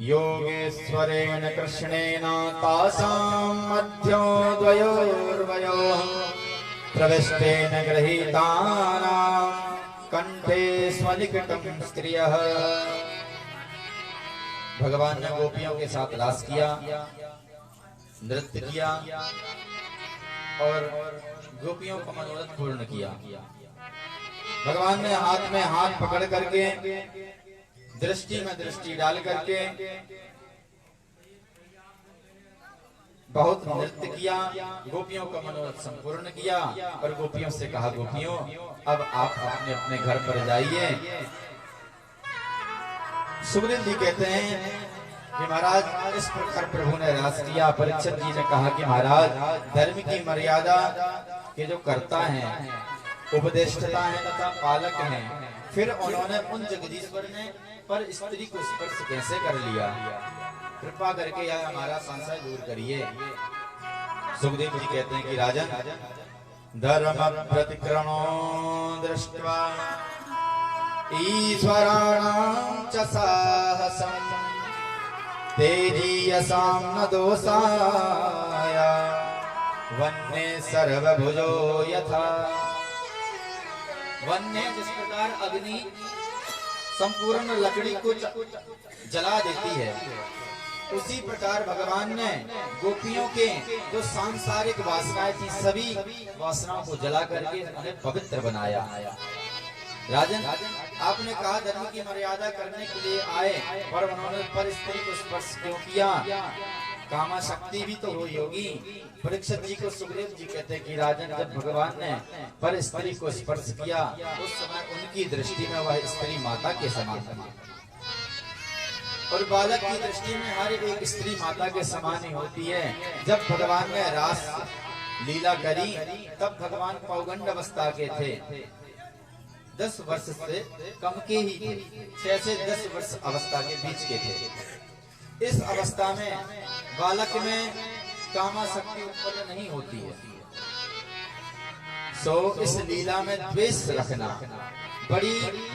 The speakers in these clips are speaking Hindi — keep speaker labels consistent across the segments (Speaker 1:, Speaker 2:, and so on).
Speaker 1: योगेश्वरेण कृष्णेन तासां मध्यो द्वयोर्वयोः प्रविष्टेन गृहीतानां कंठे स्वनिकटं स्त्रियः। भगवान ने गोपियों के साथ रास किया, नृत्य किया और गोपियों का मनोरथ पूर्ण किया। भगवान ने हाथ में हाथ पकड़ करके, दृष्टि में दृष्टि डाल करके बहुत नृत्य किया, गोपियों का मनोरथ संपूर्ण किया और गोपियों से कहा, गोपियों अब आप अपने अपने घर पर जाइए। सुखदेव जी कहते हैं कि महाराज इस प्रकार प्रभु ने रास किया। परीक्षित जी ने कहा कि महाराज धर्म की मर्यादा के जो करता है, उपदेष्टा है तथा पालक हैं, फिर उन्होंने उन जगदीश्वर ने पर स्त्री को स्पर्श कैसे कर लिया? कृपा करके यह हमारा संशय दूर करिए। सुखदेव जी कहते हैं कि राजन धर्म प्रतिक्रमणो दृष्ट्वा ईश्वराणां च साहसं तेजीयसां न दोषाय वन्ये सर्वभुजो यथा। वन्य जिस प्रकार अग्नि संपूर्ण लकड़ी को जला देती है, उसी प्रकार भगवान ने गोपियों के जो सांसारिक वासनाएं थी, सभी वासनाओं को जला करके उन्हें पवित्र बनाया। राजन आपने कहा धर्म की मर्यादा करने के लिए आए, पर उन्होंने पर स्त्री को स्पर्श क्यों किया? कामा शक्ति भी तो हुई होगी। परीक्षित जी को सुखदेव जी कहते हैं कि राजन जब भगवान ने पर स्त्री को स्पर्श किया, उस समय उनकी दृष्टि में वह स्त्री माता के समान थी और बालक की दृष्टि में हर एक स्त्री माता के समान ही होती है। जब भगवान ने रास लीला करी तब भगवान पौगंड अवस्था के थे, 10 वर्ष से कम के ही थे, 6 से 10 वर्ष अवस्था के बीच के थे। इस अवस्था में बालक में कामा शक्ति उत्पन्न नहीं होती है, सो इस लीला में द्वेष रखना बड़ी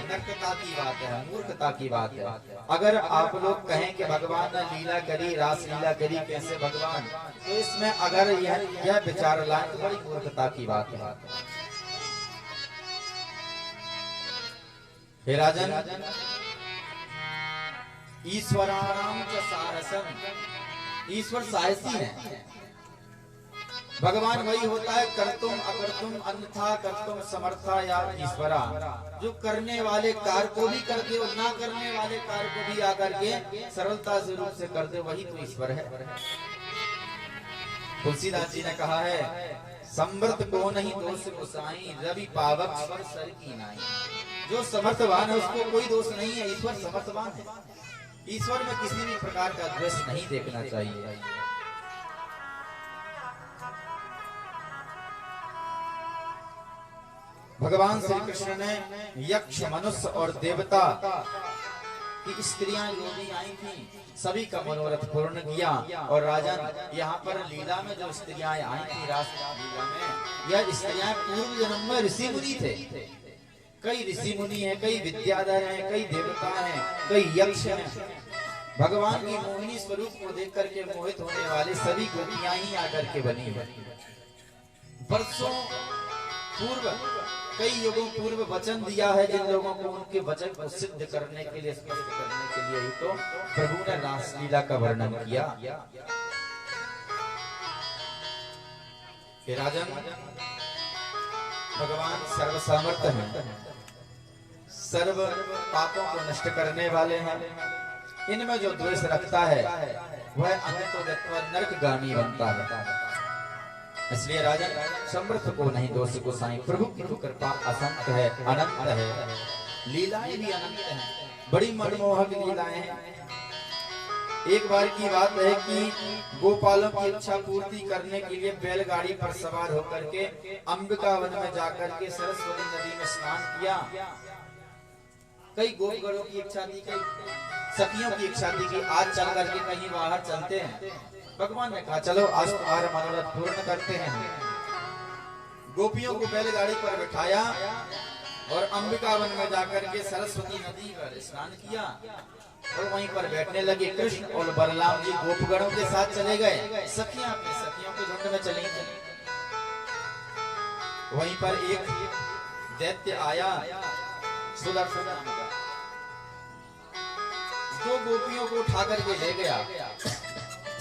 Speaker 1: नर्कता की बात है, मूर्खता की बात है। अगर आप लोग कहें कि भगवान ने लीला करी, रास लीला करी कैसे भगवान, तो इसमें अगर यह विचार लाए तो बड़ी मूर्खता की बात है। हे राजन ईश्वराणां च साहसं, ईश्वर साहसी है। भगवान वही होता है कर्तुम अकर्तुम अन्यथा कर्तुम समर्था या ईश्वरा, जो करने वाले कार्य को भी कर दे और ना करने वाले कार्य को भी आकर के सरलता से रूप से कर दे, वही तो ईश्वर है। तुलसीदास जी ने कहा है, समर्थ को नहीं दोष गोसाई रवि पावक स्वर सर की नाई। जो समर्थवान है उसको कोई दोष नहीं है, ईश्वर समर्थवान है। ईश्वर में किसी भी प्रकार का द्वेष नहीं देखना चाहिए। भगवान श्री कृष्ण ने यक्ष, मनुष्य और देवता की स्त्रियां जो भी आई थी सभी का मनोरथ पूर्ण किया। और राजन यहाँ पर लीला में जो स्त्रियां आई थी रास लीला में, यह स्त्रियां पूर्व जन्म में ऋषि मुनि थे। कई ऋषि मुनि हैं, कई विद्याधर हैं, कई देवता हैं, कई यक्ष हैं। भगवान की मोहिनी स्वरूप को देख करके मोहित होने वाले सभी गोपियां ही आकर के बनी है। वर्षों पूर्व, कई युगों पूर्व वचन दिया है जिन लोगों को, उनके वचन को सिद्ध करने के लिए, स्पष्ट करने के लिए ही तो प्रभु ने रास लीला का वर्णन किया। कि राजन भगवान सर्व सामर्थ्य है, सर्व पापों को नष्ट करने वाले हैं। इनमें जो द्वेष रखता है वह अंततः नरकगामी बनता है। इसलिए राजन समर्थ को नहीं दोष को साईं, प्रभु की कृपा असंख्य है, अनंत है, लीलाएं भी अनंत हैं, बड़ी मनमोहक लीलाएं हैं। एक बार की बात है कि गोपालों की इच्छा पूर्ति करने के लिए बैलगाड़ी पर सवार होकर के अंबिका वन में जाकर के सरस्वती नदी में स्नान किया। कई गोपगणों की इच्छा थी, कई सखियों की इच्छा थी कि आज चल करके कहीं बाहर चलते हैं। भगवान ने कहा चलो आज तुम्हारा मनोरथ पूर्ण करते हैं। गोपियों को बैलगाड़ी पर बिठाया और अंबिका वन में जाकर के सरस्वती नदी पर स्नान किया और वहीं पर बैठने लगे। कृष्ण और बलराम जी गोपगणों के साथ चले गए, सखियां अपनी सखियों के झुंड में चली गई। वहीं पर एक दैत्य आया सुदर्शन नाम का, दो गोपियों को उठा करके ले गया।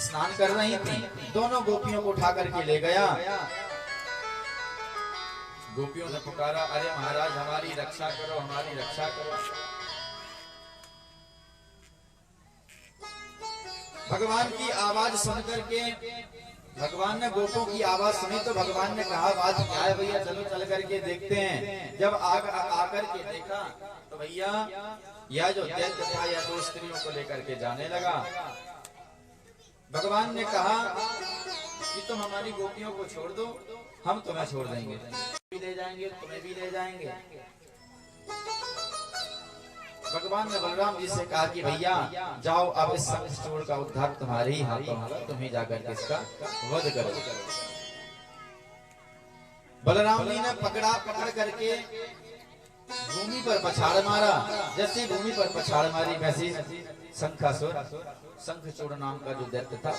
Speaker 1: स्नान कर रही थी, दोनों गोपियों को उठा करके ले गया। गोपियों ने पुकारा, अरे महाराज हमारी रक्षा करो, हमारी रक्षा करो। भगवान की आवाज सुनकर के, भगवान ने गोपों की आवाज सुनी तो भगवान ने कहा, आवाज क्या है भैया, चलो चल करके देखते हैं। जब आकर के देखा तो भैया यह जो दैत्य था या दो स्त्रियों को लेकर के जाने लगा। भगवान ने कहा कि तुम हमारी गोपियों को छोड़ दो, हम तुम्हें छोड़ देंगे, भी ले जाएंगे, तुम्हें भी ले जाएंगे। भगवान ने बलराम जी से कहा कि भैया जाओ, अब इस चोर का उद्धार तुम्हारे ही हाथों होगा, तुम ही जाकर के इसका वध करो। बलराम जी ने पकड़ करके भूमि पर पछाड़ मारा। जैसे भूमि पर पछाड़ मारी वैसे शंखासुर, शंखचूड़ नाम का जो दैत्य था,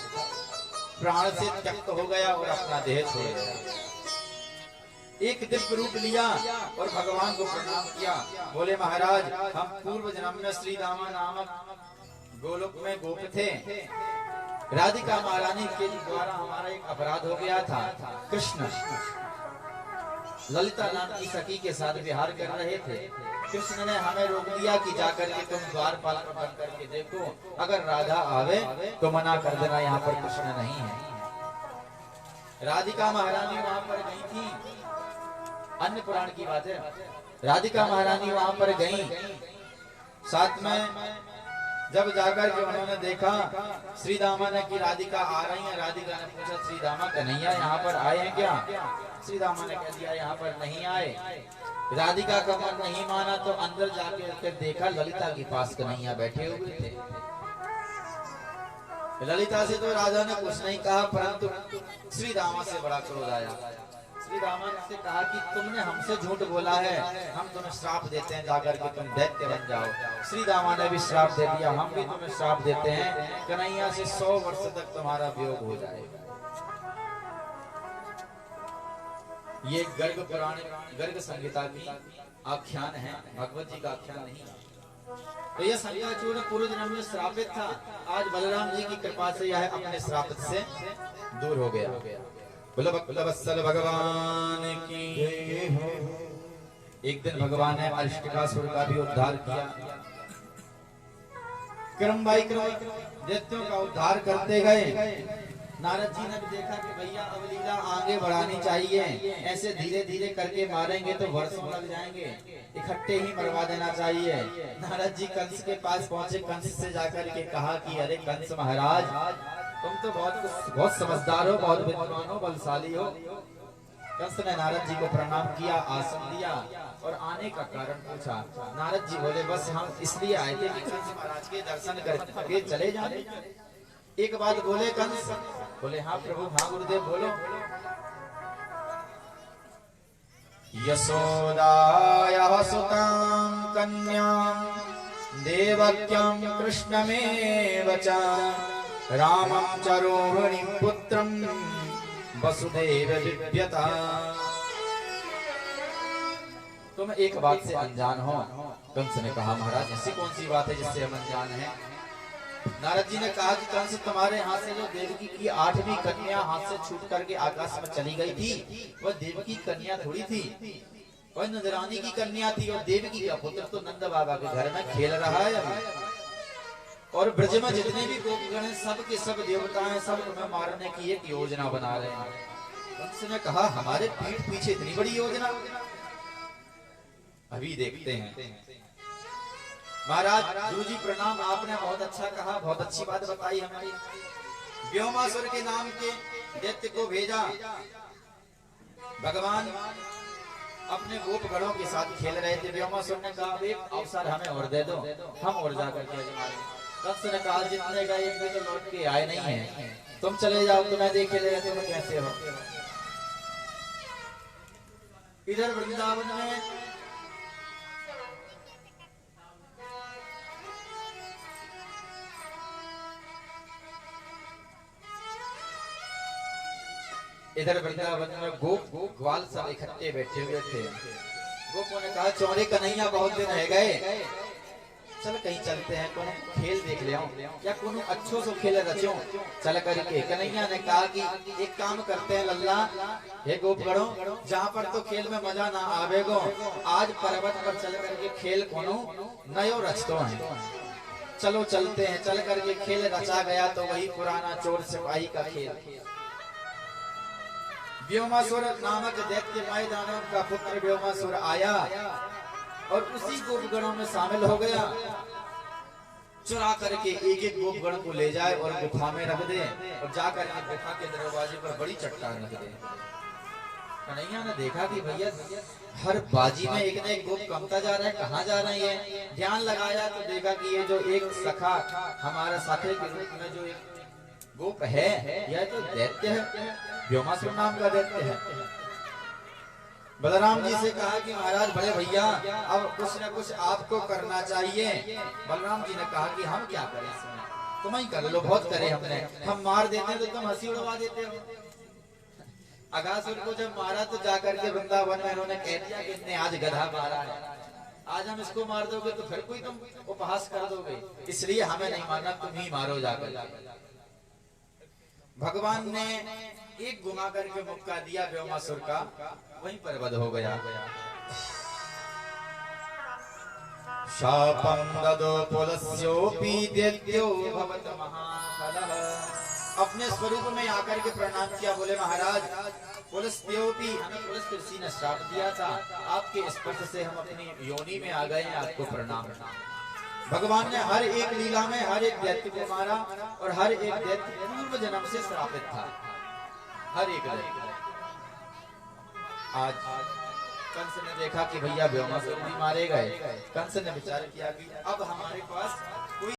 Speaker 1: प्राण से त्यक्त हो गया और अपना देह छोड़ गया। एक दिव्य रूप लिया और भगवान को प्रणाम किया। बोले महाराज, हम पूर्व जन्म में श्री दामा नामक गोलोक में गोप थे। राधिका महारानी के द्वारा हमारा एक अपराध हो गया था। कृष्ण ललिता नाम की सखी के साथ विहार कर रहे थे। कृष्ण ने हमें रोक दिया कि जाकर के तुम द्वारपाल पर बंद करके देखो, अगर राधा आवे तो मना कर देना, यहाँ पर कृष्ण नहीं है। राधिका महारानी वहां पर गई थी, अन्य पुराण की बात है। राधिका महारानी वहां पर गई, साथ में जब जाकर के उन्होंने देखा श्री दामा ने कि राधिका आ रही है। राधिका ने पूछा, श्री दामा कन्हैया यहाँ पर आए हैं क्या? श्री दामा ने कह दिया यहाँ पर नहीं आए। राधिका का मन नहीं माना तो अंदर जाके फिर देखा ललिता के पास कन्हैया बैठे हुए थे। ललिता से तो राजा ने कुछ नहीं कहा, परंतु श्री दामा से बड़ा क्रोध आया। श्री दामा ने कहा कि तुमने हमसे झूठ बोला है, हम तुम्हें श्राप देते हैं, जाकर के तुम दैत्य बन जाओ। श्री दामा ने भी श्राप दे दिया, हम भी तुम्हें श्राप देते हैं, कन्हैया से 100 वर्ष तक तुम्हारा वियोग हो जाएगा। ये गर्ग पुराण, गर्ग संहिता की आख्यान है, भगवत जी का आख्यान नहीं। तो यह शंखाचूड़ पूर्व जन्म में श्रापित था। आज बलराम जी की कृपा से यह अपने श्राप से दूर हो गया। बलवत्सल भगवान की। एक दिन भगवान ने अरिष्टकासुर का भी उद्धार किया। क्रम बाई क्रम दैत्यों का उद्धार करते गए। नारद जी ने भी देखा कि भैया अब लीला आगे बढ़ानी चाहिए, ऐसे धीरे धीरे करके मारेंगे तो वर्षों लग जाएंगे, इकट्ठे ही मरवा देना चाहिए। नारद जी कंस के पास पहुंचे, कंस से जाकर के कहा कि अरे कंस महाराज, तुम तो बहुत समझदार हो, बहुत विद्वान हो, बलशाली हो। कंस ने नारद जी को प्रणाम किया, आसन दिया और आने का कारण पूछा। नारद जी बोले, बस हम इसलिए आए थे कि कंस महाराज के दर्शन करके चले जाए। एक बात बोले कंस, बोले हाँ प्रभु, हाँ गुरुदेव बोलो। यशोदायाः सुतां कन्यां देवक्यं कृष्णमेव च रामं च रोहिणीं पुत्रं वसुदेव दिव्यता। तुम एक बात से अनजान हो। कंस ने कहा, महाराज ऐसी कौन सी बात है जिससे हम अनजान हैं? नारद जी ने कहा कि कंस, तुम्हारे हाथ से जो देवकी की 8वीं कन्या हाथ से छूट करके आकाश में चली गई थी, वह देवकी कन्या थोड़ी थी, वह नंदरानी की कन्या थी। और देवकी का पुत्र तो नंद बाबा के घर में खेल रहा है अभी। और ब्रज में जितने भी गोपगण हैं, सब के सब देवता हैं, सब तुम्हें मारने की एक योजना बना रहे हैं। कंस ने कहा, हमारे पीठ पीछे इतनी बड़ी योजना, अभी देखते हैं। महाराज गुरु जी प्रणाम, आपने बहुत अच्छा कहा, बहुत अच्छी बात बताई हमारी। व्योमासुर के नाम के दैत्य को भेजा। भगवान अपने गोपगणों के साथ खेल रहे थे। व्योमासुर ने कहा, एक अवसर हमें और दे दो, हम और जाकर के मारेंगे। कंस ने कहा, जितने का एक भी तो लौट के आए नहीं है, तुम चले जाओ, तुम्हें देखे ले, तुम कैसे हो। इधर वृंदावन में इधर वृंदावन में गोप ग्वाल सब इकट्ठे बैठे हुए थे। गोपों ने कहा चौरे कन्हैया बहुत दिन रह गए, चल कहीं चलते हैं, कोनो खेल देख ले या कोनो अच्छो सो खेल रचो चल करके। कन्हैया ने कहा कि एक काम करते हैं लल्ला, हे गोपगणों, जहाँ पर तो खेल में मजा ना आवेगो, आज पर्वत पर चल करके खेल कोनो नयो रचतो है। चलो चलते हैं। चल करके खेल रचा गया तो वही पुराना चोर सिपाही का खेल। व्योमासुर नामक दैत्य मैदानों का पुत्र व्योमासुर आया और उसी गोपगणों में शामिल हो गया। चुरा करके एक एक गोपगण को ले जाए और गुफा में रख दे और जाकर गुफा के दरवाजे पर बड़ी चट्टान रख दे। कन्हैया ने देखा कि भैया हर बाजी में एक न एक गोप कमता जा रहा है, कहाँ जा रहे हैं। ध्यान लगाया तो देखा कि ये जो एक सखा हमारा साथे के रूप में जो एक गोप है, यह तो दैत्य है, व्योमासुर नाम का दैत्य है। बलराम जी से कहा कि महाराज बड़े भैया अब कुछ न कुछ आपको करना चाहिए। बलराम जी ने कहा कि हम क्या करें इसमें, तुम ही कर लो, बहुत करे हमने, हम मार देते हैं तो तुम हंसी उड़वा देते हो। अगासुर को जब मारा तो जाकर के वृंदावन में इन्होंने कह दिया कि इसने आज गधा मारा है, आज हम इसको मार दोगे तो फिर कोई तुम उपहास कर दोगे, इसलिए हमें नहीं मारना, तुम ही मारो जाकर। भगवान ने एक घुमा करके मुक्का दिया व्योमासुर का, वहीं पर वध हो गया। शापं ददो पुलस्योपि दैत्यो भवत महाफलः। अपने स्वरूप में आकर के प्रणाम किया, बोले महाराज पुलस्योपि, हमें पुलस ऋषि ने श्राप दिया था, आपके स्पर्श से हम अपनी योनि में आ गए हैं, आपको प्रणाम। भगवान ने हर एक लीला में हर एक दैत्य को मारा और हर एक दैत्य पूर्व जन्म से श्रापित था, हर एक दैत्य। आज कंस ने देखा कि भैया व्योमासुर भी मारे गए, कंस ने विचार किया कि अब हमारे पास कोई